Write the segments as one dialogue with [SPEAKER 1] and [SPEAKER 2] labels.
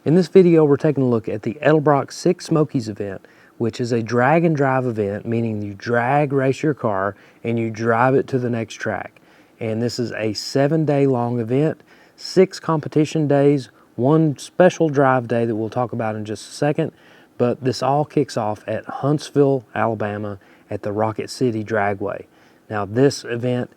[SPEAKER 1] In this video, we're taking a look at the Edelbrock 6 Smokies event, which is a drag and drive event, meaning you drag race your car and you drive it to the next track. And this is a 7-day long event, 6 competition days, 1 special drive day that we'll talk about in just a second. But this all kicks off at Huntsville, Alabama at the Rocket City Dragway. Now this event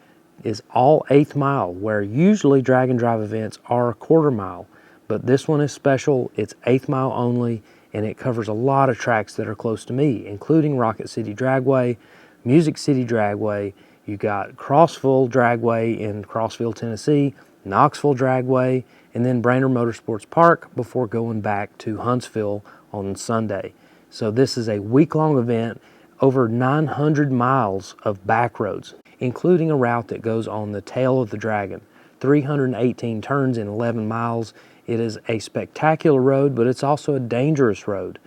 [SPEAKER 1] is all 1/8 mile, where usually drag and drive events are a 1/4 mile. But this one is special. It's 1/8 mile only, and it covers a lot of tracks that are close to me, including Rocket City Dragway, Music City Dragway. You got Crossville Dragway in Crossville, Tennessee, Knoxville Dragway, and then Brainerd Motorsports Park before going back to Huntsville on Sunday. So this is a week-long event, over 900 miles of back roads, including a route that goes on the tail of the dragon, 318 turns in 11 miles. It is a spectacular road, but it's also a dangerous road.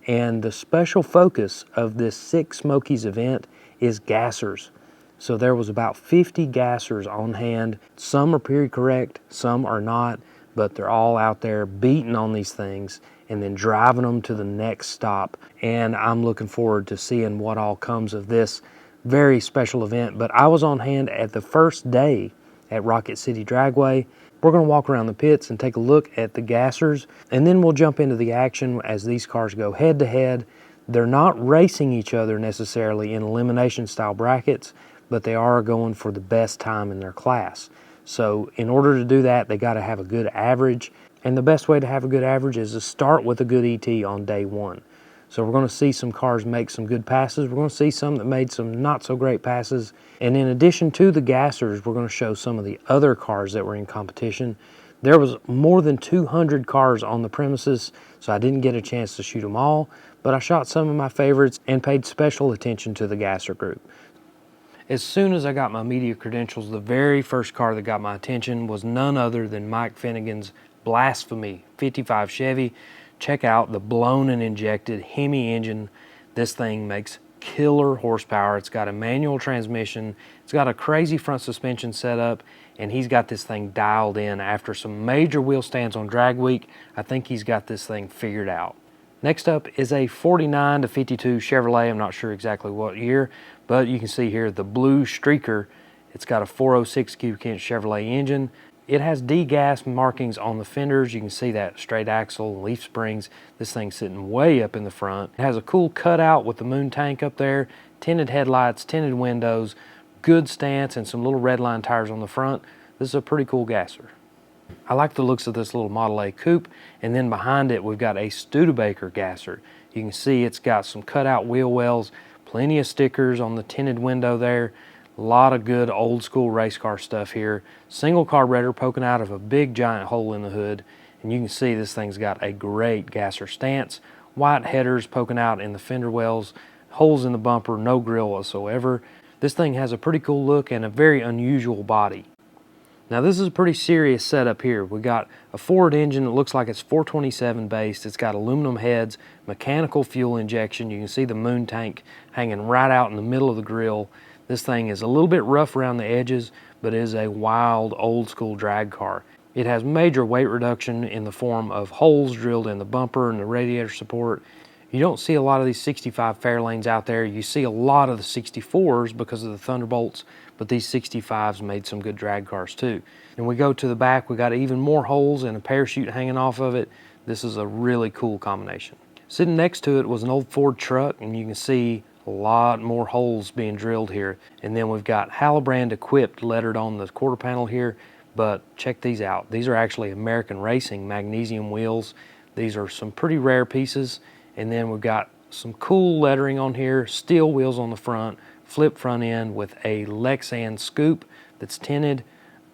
[SPEAKER 1] And the special focus of this 6 Smokies event is gassers. So there was about 50 gassers on hand. Some are period correct, some are not, but they're all out there beating on these things and then driving them to the next stop. And I'm looking forward to seeing what all comes of this very special event. But I was on hand at the first day at Rocket City Dragway. We're going to walk around the pits and take a look at the gassers, and then we'll jump into the action as these cars go head to head. They're not racing each other necessarily in elimination style brackets, but they are going for the best time in their class. So in order to do that, they got to have a good average, and the best way to have a good average is to start with a good ET on day 1. So we're going to see some cars make some good passes. We're going to see some that made some not so great passes. And in addition to the gassers, we're going to show some of the other cars that were in competition. There was more than 200 cars on the premises, so I didn't get a chance to shoot them all, but I shot some of my favorites and paid special attention to the gasser group. As soon as I got my media credentials, the very first car that got my attention was none other than Mike Finnegan's Blasphemy 55 Chevy. Check out the blown and injected Hemi engine. This thing makes killer horsepower. It's got a manual transmission. It's got a crazy front suspension setup, and he's got this thing dialed in. After some major wheel stands on drag week, I think he's got this thing figured out. Next up is a 49 to 52 Chevrolet. I'm not sure exactly what year, but you can see here the blue streaker. It's got a 406 cubic inch Chevrolet engine. It has degas markings on the fenders. You can see that straight axle, leaf springs. This thing's sitting way up in the front. It has a cool cutout with the moon tank up there, tinted headlights, tinted windows, good stance, and some little red line tires on the front. This is a pretty cool gasser. I like the looks of this little Model A coupe, and then behind it we've got a Studebaker gasser. You can see it's got some cutout wheel wells, plenty of stickers on the tinted window there. A lot of good old school race car stuff here. Single carburetor poking out of a big giant hole in the hood, and you can see this thing's got a great gasser stance. White headers poking out in the fender wells, holes in the bumper, no grill whatsoever. This thing has a pretty cool look and a very unusual body. Now this is a pretty serious setup here. We got a Ford engine that looks like it's 427 based. It's got aluminum heads, mechanical fuel injection. You can see the moon tank hanging right out in the middle of the grill. This thing is a little bit rough around the edges, but is a wild old school drag car. It has major weight reduction in the form of holes drilled in the bumper and the radiator support. You don't see a lot of these 65 Fairlanes out there. You see a lot of the 64s because of the Thunderbolts, but these 65s made some good drag cars too. And we go to the back, we got even more holes and a parachute hanging off of it. This is a really cool combination. Sitting next to it was an old Ford truck, and you can see a lot more holes being drilled here. And then we've got Halabrand equipped lettered on the quarter panel here, but check these out. These are actually American Racing magnesium wheels. These are some pretty rare pieces. And then we've got some cool lettering on here, steel wheels on the front, flip front end with a Lexan scoop that's tinted,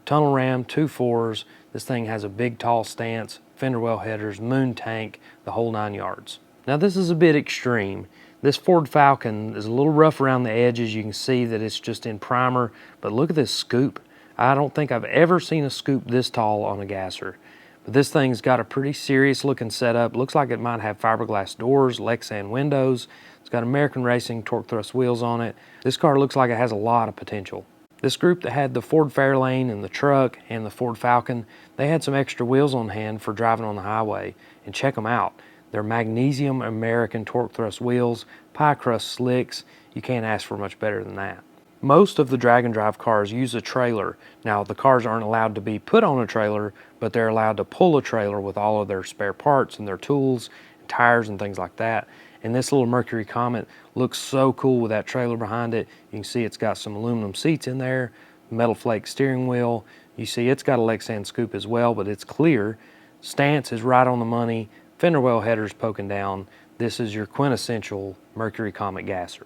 [SPEAKER 1] tunnel ram, 2 4s. This thing has a big tall stance, fender well headers, moon tank, the whole 9 yards. Now this is a bit extreme. This Ford Falcon is a little rough around the edges. You can see that it's just in primer, but look at this scoop. I don't think I've ever seen a scoop this tall on a gasser. But this thing's got a pretty serious looking setup. Looks like it might have fiberglass doors, Lexan windows. It's got American Racing torque thrust wheels on it. This car looks like it has a lot of potential. This group that had the Ford Fairlane and the truck and the Ford Falcon, they had some extra wheels on hand for driving on the highway. And check them out. They're magnesium American torque thrust wheels, pie crust slicks. You can't ask for much better than that. Most of the drag and drive cars use a trailer. Now, the cars aren't allowed to be put on a trailer, but they're allowed to pull a trailer with all of their spare parts and their tools, and tires and things like that. And this little Mercury Comet looks so cool with that trailer behind it. You can see it's got some aluminum seats in there, metal flake steering wheel. You see it's got a Lexan scoop as well, but it's clear. Stance is right on the money. Fender well headers poking down. This is your quintessential Mercury Comet gasser.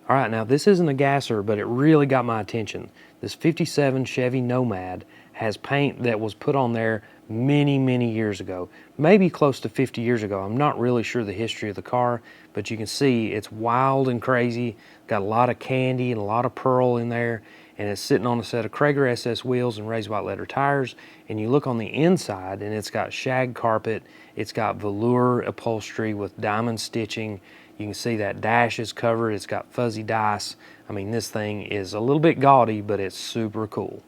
[SPEAKER 1] All right, now this isn't a gasser, but it really got my attention. This 57 Chevy Nomad has paint that was put on there many years ago, maybe close to 50 years ago. I'm not really sure the history of the car, but you can see it's wild and crazy. Got a lot of candy and a lot of pearl in there, and it's sitting on a set of Krager SS wheels and raised white letter tires. And you look on the inside and it's got shag carpet, it's got velour upholstery with diamond stitching. You can see that dash is covered, it's got fuzzy dice. I mean, this thing is a little bit gaudy, but it's super cool.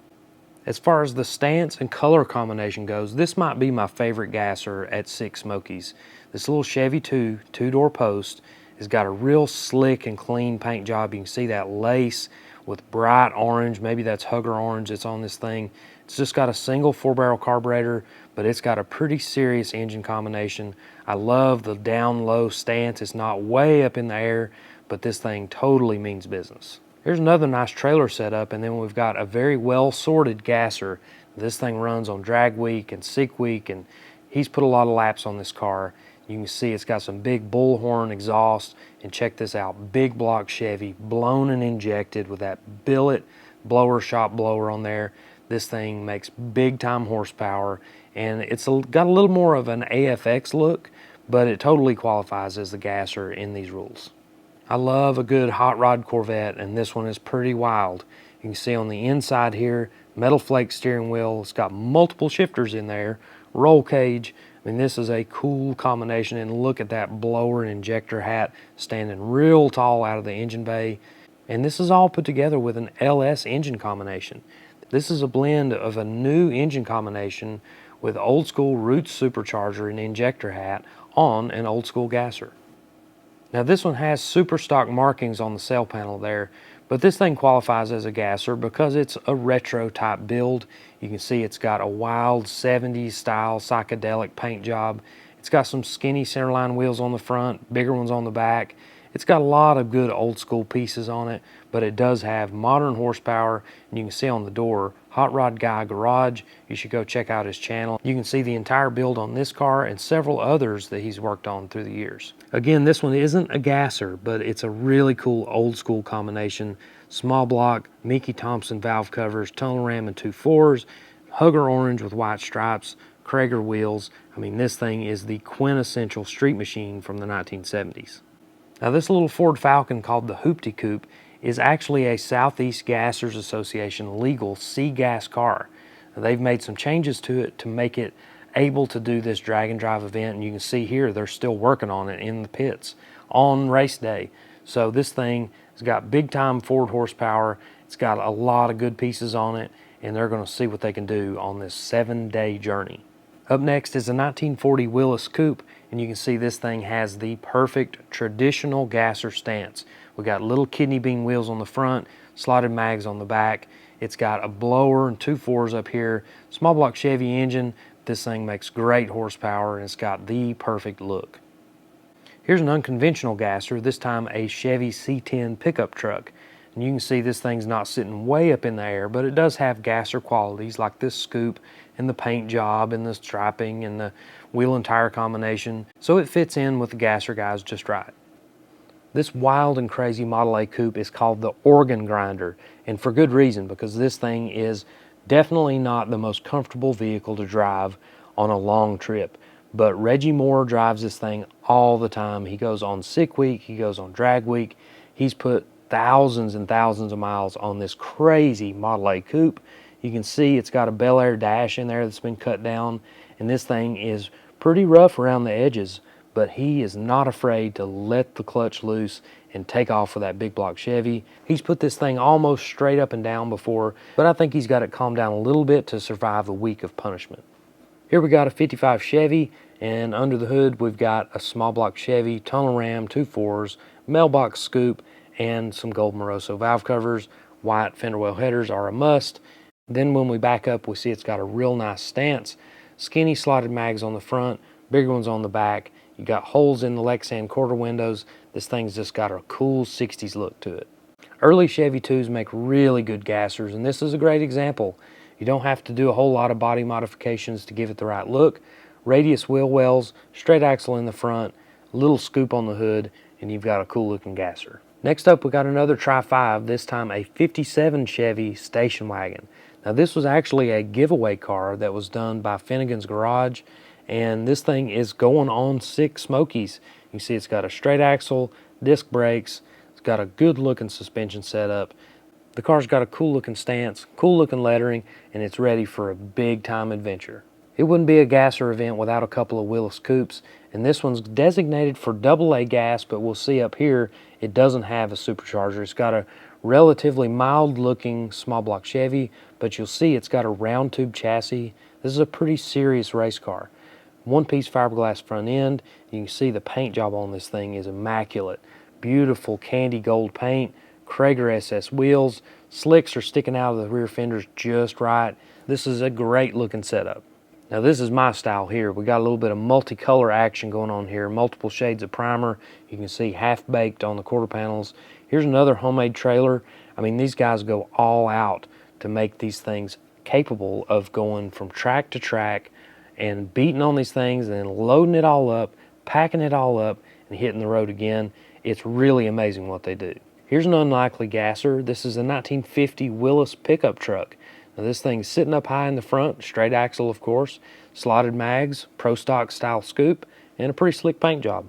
[SPEAKER 1] As far as the stance and color combination goes, this might be my favorite gasser at Six Smokies. This little Chevy 2 two-door post has got a real slick and clean paint job. You can see that lace with bright orange, maybe that's Hugger orange that's on this thing. It's just got a single 4-barrel carburetor, but it's got a pretty serious engine combination. I love the down-low stance. It's not way up in the air, but this thing totally means business. Here's another nice trailer setup, and then we've got a very well-sorted gasser. This thing runs on drag week and seek week, and he's put a lot of laps on this car. You can see it's got some big bullhorn exhaust, and check this out, big block Chevy, blown and injected with that billet blower, shop blower on there. This thing makes big time horsepower, and it's got a little more of an AFX look, but it totally qualifies as the gasser in these rules. I love a good hot rod Corvette, and this one is pretty wild. You can see on the inside here, metal flake steering wheel. It's got multiple shifters in there, roll cage. I mean, this is a cool combination, and look at that blower and injector hat standing real tall out of the engine bay. And this is all put together with an LS engine combination. This is a blend of a new engine combination with old school Roots supercharger and injector hat on an old school gasser. Now this one has super stock markings on the sail panel there, but this thing qualifies as a gasser because it's a retro type build. You can see it's got a wild 70s style psychedelic paint job. It's got some skinny centerline wheels on the front, bigger ones on the back. It's got a lot of good old school pieces on it, but it does have modern horsepower, and you can see on the door, Hot Rod Guy Garage. You should go check out his channel. You can see the entire build on this car and several others that he's worked on through the years. Again, this one isn't a gasser, but it's a really cool old school combination. Small block, Mickey Thompson valve covers, tunnel ram and 2.4s, Hugger orange with white stripes, Krager wheels. I mean, this thing is the quintessential street machine from the 1970s. Now this little Ford Falcon called the Hoopty Coupe is actually a Southeast Gassers Association legal C-gas car. Now, they've made some changes to it to make it able to do this drag and drive event, and you can see here they're still working on it in the pits on race day. So this thing has got big time Ford horsepower. It's got a lot of good pieces on it, and they're going to see what they can do on this 7-day journey. Up next is a 1940 Willis Coupe, and you can see this thing has the perfect traditional gasser stance. We got little kidney bean wheels on the front, slotted mags on the back. It's got a blower and 2.4s up here, small block Chevy engine. This thing makes great horsepower, and it's got the perfect look. Here's an unconventional gasser, this time a Chevy C10 pickup truck. And you can see this thing's not sitting way up in the air, but it does have gasser qualities like this scoop and the paint job and the striping and the wheel and tire combination. So it fits in with the gasser guys just right. This wild and crazy Model A coupe is called the Organ Grinder, and for good reason, because this thing is definitely not the most comfortable vehicle to drive on a long trip. But Reggie Moore drives this thing all the time. He goes on sick week, he goes on drag week. He's put thousands and thousands of miles on this crazy Model A coupe. You can see it's got a Bel Air dash in there that's been cut down, and this thing is pretty rough around the edges, but he is not afraid to let the clutch loose and take off with that big block Chevy. He's put this thing almost straight up and down before, but I think he's got it calmed down a little bit to survive a week of punishment. Here we got a 55 Chevy, and under the hood we've got a small block Chevy, tunnel ram, 2.4s, mailbox scoop, and some gold Moroso valve covers. White fender well headers are a must. Then when we back up, we see it's got a real nice stance. Skinny slotted mags on the front, bigger ones on the back. You got holes in the Lexan quarter windows. This thing's just got a cool 60s look to it. Early Chevy 2s make really good gassers, and this is a great example. You don't have to do a whole lot of body modifications to give it the right look. Radius wheel wells, straight axle in the front, a little scoop on the hood, and you've got a cool looking gasser. Next up, we got another Tri-5, this time a 57 Chevy station wagon. Now this was actually a giveaway car that was done by Finnegan's Garage, and this thing is going on 6 Smokies. You see it's got a straight axle, disc brakes, it's got a good looking suspension setup. The car's got a cool looking stance, cool looking lettering, and it's ready for a big time adventure. It wouldn't be a gasser event without a couple of Willis coupes, and this one's designated for AA gas, but we'll see up here it doesn't have a supercharger. It's got a relatively mild looking small block Chevy, but you'll see it's got a round tube chassis. This is a pretty serious race car. One piece fiberglass front end. You can see the paint job on this thing is immaculate. Beautiful candy gold paint. Krager SS wheels. Slicks are sticking out of the rear fenders just right. This is a great looking setup. Now this is my style here. We got a little bit of multicolor action going on here. Multiple shades of primer. You can see half baked on the quarter panels. Here's another homemade trailer. I mean, these guys go all out to make these things capable of going from track to track and beating on these things and then loading it all up, packing it all up, and hitting the road again. It's really amazing what they do. Here's an unlikely gasser. This is a 1950 Willis pickup truck. Now this thing's sitting up high in the front, straight axle of course, slotted mags, pro stock style scoop, and a pretty slick paint job.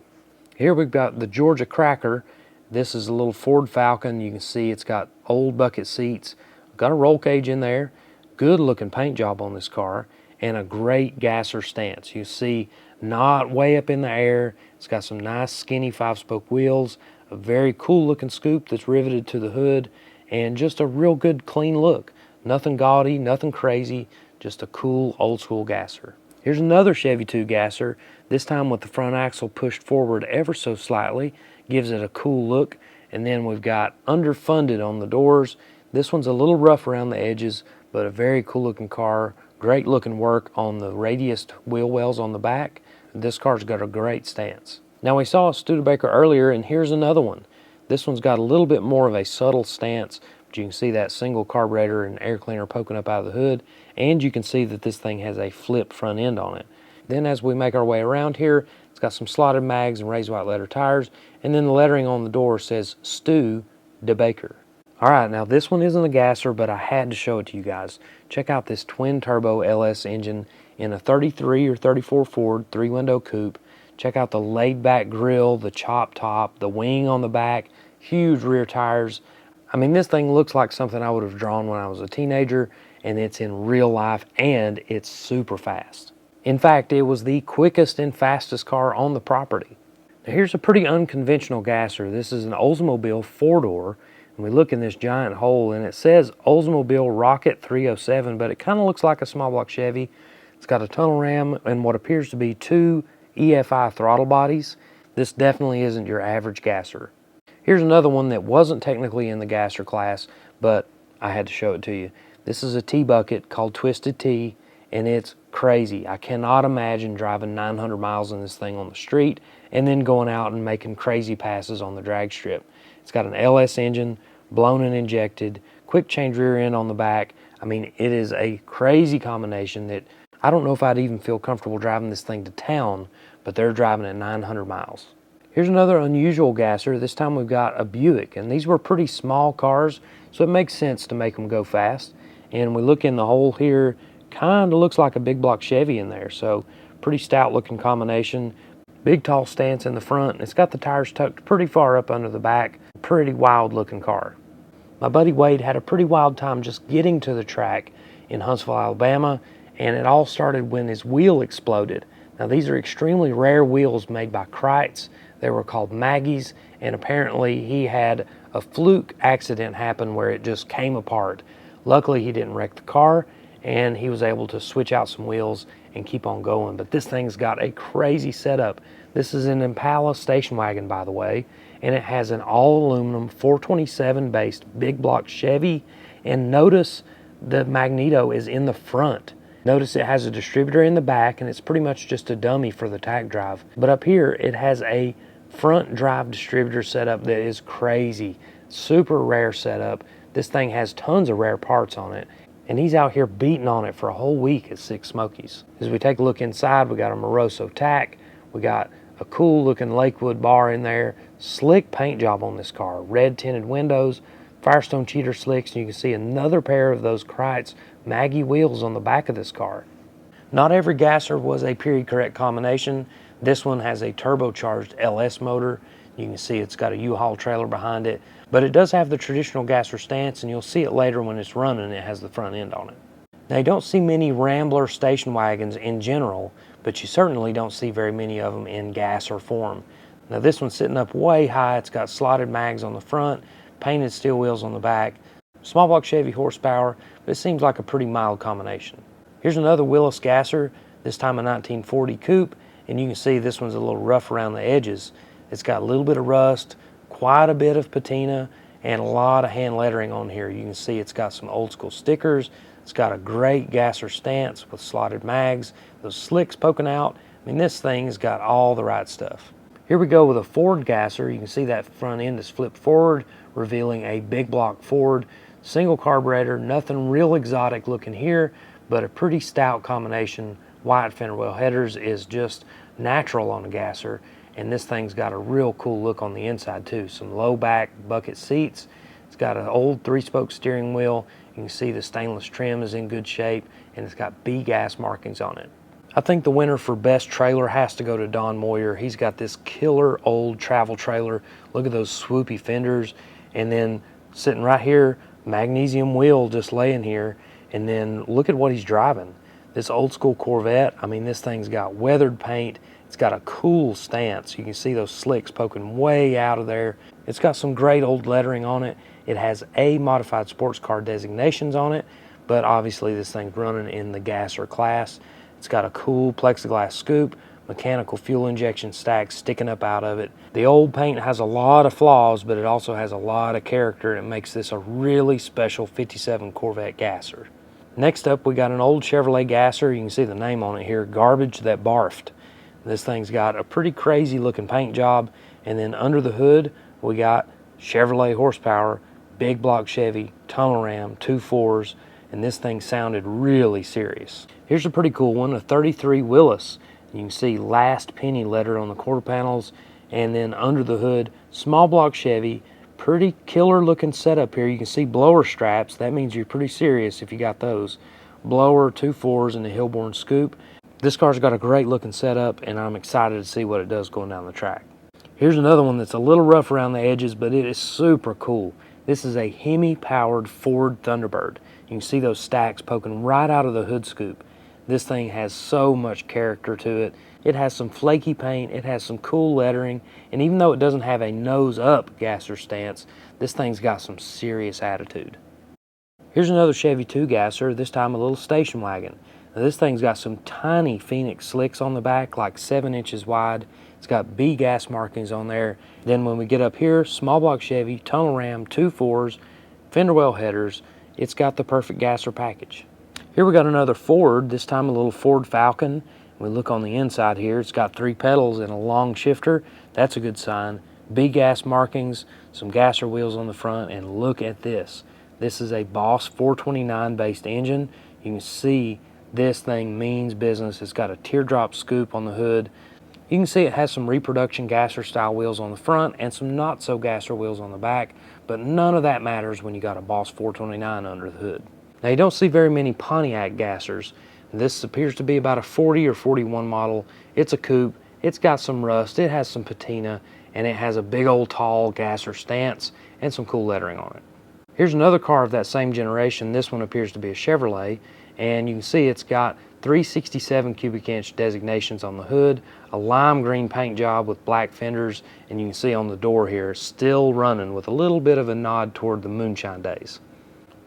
[SPEAKER 1] Here we've got the Georgia Cracker. This is a little Ford Falcon. You can see it's got old bucket seats, got a roll cage in there, good looking paint job on this car, and a great gasser stance. You see not way up in the air. It's got some nice skinny 5-spoke wheels, a very cool looking scoop that's riveted to the hood, and just a real good clean look. Nothing gaudy, nothing crazy, just a cool old school gasser. Here's another Chevy 2 gasser, this time with the front axle pushed forward ever so slightly, gives it a cool look. And then we've got underfunded on the doors. This one's a little rough around the edges, but a very cool looking car. Great looking work on the radiused wheel wells on the back. This car's got a great stance. Now we saw a Studebaker earlier, and here's another one. This one's got a little bit more of a subtle stance, but you can see that single carburetor and air cleaner poking up out of the hood, and you can see that this thing has a flip front end on it. Then as we make our way around here, it's got some slotted mags and raised white letter tires, and then the lettering on the door says Stu DeBaker. Alright, now this one isn't a gasser, but I had to show it to you guys. Check out this twin turbo LS engine in a 33 or 34 Ford 3-window coupe. Check out the laid back grille, the chop top, the wing on the back, huge rear tires. I mean, this thing looks like something I would have drawn when I was a teenager, and it's in real life, and it's super fast. In fact, it was the quickest and fastest car on the property. Now here's a pretty unconventional gasser. This is an Oldsmobile 4-door, and we look in this giant hole, and it says Oldsmobile Rocket 307, but it kind of looks like a small block Chevy. It's got a tunnel ram and what appears to be 2 EFI throttle bodies. This definitely isn't your average gasser. Here's another one that wasn't technically in the gasser class, but I had to show it to you. This is a T-bucket called Twisted T, and it's crazy. I cannot imagine driving 900 miles in this thing on the street and then going out and making crazy passes on the drag strip. It's got an LS engine, blown and injected, quick change rear end on the back. I mean, it is a crazy combination that I don't know if I'd even feel comfortable driving this thing to town, but they're driving at 900 miles. Here's another unusual gasser. This time we've got a Buick, and these were pretty small cars, so it makes sense to make them go fast. And we look in the hole here, kind of looks like a big block Chevy in there, so pretty stout looking combination. Big tall stance in the front, and it's got the tires tucked pretty far up under the back. Pretty wild looking car. My buddy Wade had a pretty wild time just getting to the track in Huntsville, Alabama, and it all started when his wheel exploded. Now these are extremely rare wheels made by Kreitz. They were called Maggies, and apparently he had a fluke accident happen where it just came apart. Luckily, he didn't wreck the car, and he was able to switch out some wheels and keep on going. But this thing's got a crazy setup. This is an Impala station wagon, by the way, and it has an all-aluminum 427 based big block Chevy, and notice the magneto is in the front. Notice it has a distributor in the back, and it's pretty much just a dummy for the tach drive. But up here, it has a front drive distributor setup that is crazy. Super rare setup. This thing has tons of rare parts on it, and he's out here beating on it for a whole week at Six Smokies. As we take a look inside, we got a Moroso tach. We got a cool looking Lakewood bar in there. Slick paint job on this car. Red tinted windows, Firestone cheater slicks, and you can see another pair of those Kreitz Maggie wheels on the back of this car. Not every gasser was a period correct combination. This one has a turbocharged LS motor. You can see it's got a U-Haul trailer behind it, but it does have the traditional gasser stance, and you'll see it later when it's running. It has the front end on it. Now, you don't see many Rambler station wagons in general, but you certainly don't see very many of them in gasser form. Now, this one's sitting up way high. It's got slotted mags on the front, painted steel wheels on the back, small block Chevy horsepower, but it seems like a pretty mild combination. Here's another Willis gasser, this time a 1940 coupe, and you can see this one's a little rough around the edges. It's got a little bit of rust, quite a bit of patina, and a lot of hand lettering on here. You can see it's got some old school stickers. It's got a great gasser stance with slotted mags, those slicks poking out. I mean, this thing's got all the right stuff. Here we go with a Ford gasser. You can see that front end is flipped forward, revealing a big block Ford. Single carburetor, nothing real exotic looking here, but a pretty stout combination. White fender well headers is just natural on a gasser, and this thing's got a real cool look on the inside too. Some low back bucket seats. It's got an old 3-spoke steering wheel. You can see the stainless trim is in good shape, and it's got B gas markings on it. I think the winner for best trailer has to go to Don Moyer. He's got this killer old travel trailer. Look at those swoopy fenders, and then sitting right here, magnesium wheel just laying here, and then look at what he's driving. This old school Corvette, I mean, this thing's got weathered paint. It's got a cool stance. You can see those slicks poking way out of there. It's got some great old lettering on it. It has A modified sports car designations on it, but obviously this thing's running in the gasser class. It's got a cool plexiglass scoop, mechanical fuel injection stack sticking up out of it. The old paint has a lot of flaws, but it also has a lot of character. It makes this a really special 57 Corvette gasser. Next up, we got an old Chevrolet gasser. You can see the name on it here, Garbage That Barfed. This thing's got a pretty crazy looking paint job, and then under the hood, we got Chevrolet horsepower, big block Chevy, tunnel ram, 2.4s, and this thing sounded really serious. Here's a pretty cool one, a 33 Willis. You can see last penny letter on the quarter panels, and then under the hood, small block Chevy, pretty killer looking setup here. You can see blower straps. That means you're pretty serious if you got those. Blower, 2.4s, and the Hillborn scoop. This car's got a great looking setup, and I'm excited to see what it does going down the track. Here's another one that's a little rough around the edges, but it is super cool. This is a Hemi powered Ford Thunderbird. You can see those stacks poking right out of the hood scoop. This thing has so much character to it. It has some flaky paint, it has some cool lettering, and even though it doesn't have a nose up gasser stance, this thing's got some serious attitude. Here's another Chevy 2 gasser, this time a little station wagon. Now, this thing's got some tiny Phoenix slicks on the back, like 7 inches wide. It's got B gas markings on there. Then when we get up here, small block Chevy, tunnel ram, 2.4s, fender well headers. It's got the perfect gasser package. Here we got another Ford, this time a little Ford Falcon. We look on the inside here, it's got 3 pedals and a long shifter. That's a good sign. B gas markings, some gasser wheels on the front, and look at this. This is a Boss 429 based engine. You can see this thing means business. It's got a teardrop scoop on the hood. You can see it has some reproduction gasser style wheels on the front and some not so gasser wheels on the back, but none of that matters when you got a Boss 429 under the hood. Now, you don't see very many Pontiac gassers. This appears to be about a 40 or 41 model. It's a coupe. It's got some rust. It has some patina, and it has a big old tall gasser stance and some cool lettering on it. Here's another car of that same generation. This one appears to be a Chevrolet, and you can see it's got 367 cubic inch designations on the hood, a lime green paint job with black fenders, and you can see on the door here, still running with a little bit of a nod toward the moonshine days.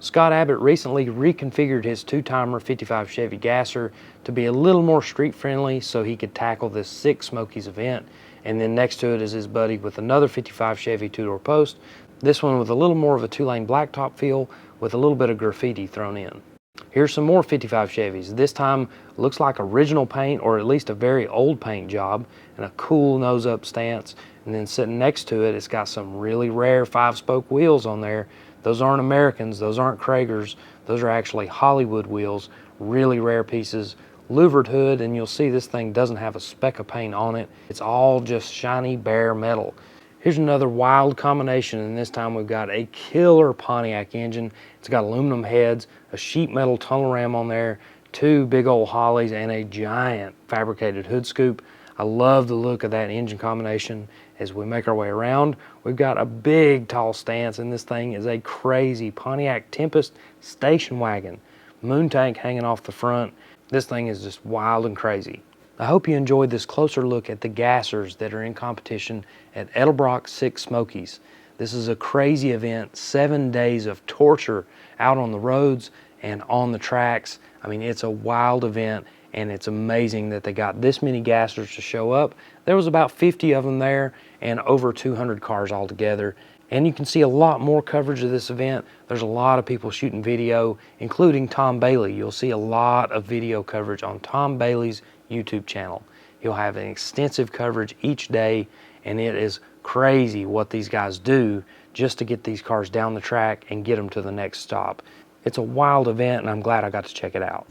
[SPEAKER 1] Scott Abbott recently reconfigured his two-timer 55 Chevy gasser to be a little more street friendly so he could tackle this 6 Smokies event. And then next to it is his buddy with another 55 Chevy two-door post, this one with a little more of a two-lane blacktop feel with a little bit of graffiti thrown in. Here's some more 55 Chevys. This time looks like original paint, or at least a very old paint job, and a cool nose-up stance. And then sitting next to it, it's got some really rare 5-spoke wheels on there. Those aren't Americans, those aren't Kragers, those are actually Hollywood wheels, really rare pieces. Louvered hood, and you'll see this thing doesn't have a speck of paint on it. It's all just shiny bare metal. Here's another wild combination, and this time we've got a killer Pontiac engine. It's got aluminum heads, a sheet metal tunnel ram on there, 2 big old Hollies, and a giant fabricated hood scoop. I love the look of that engine combination. As we make our way around, we've got a big tall stance, and this thing is a crazy Pontiac Tempest station wagon. Moon tank hanging off the front. This thing is just wild and crazy. I hope you enjoyed this closer look at the gassers that are in competition at Edelbrock 6 Smokies. This is a crazy event, 7 days of torture out on the roads and on the tracks. I mean, it's a wild event, and it's amazing that they got this many gassers to show up. There was about 50 of them there and over 200 cars altogether. And you can see a lot more coverage of this event. There's a lot of people shooting video, including Tom Bailey. You'll see a lot of video coverage on Tom Bailey's YouTube channel. He'll have an extensive coverage each day, and it is crazy what these guys do just to get these cars down the track and get them to the next stop. It's a wild event, and I'm glad I got to check it out.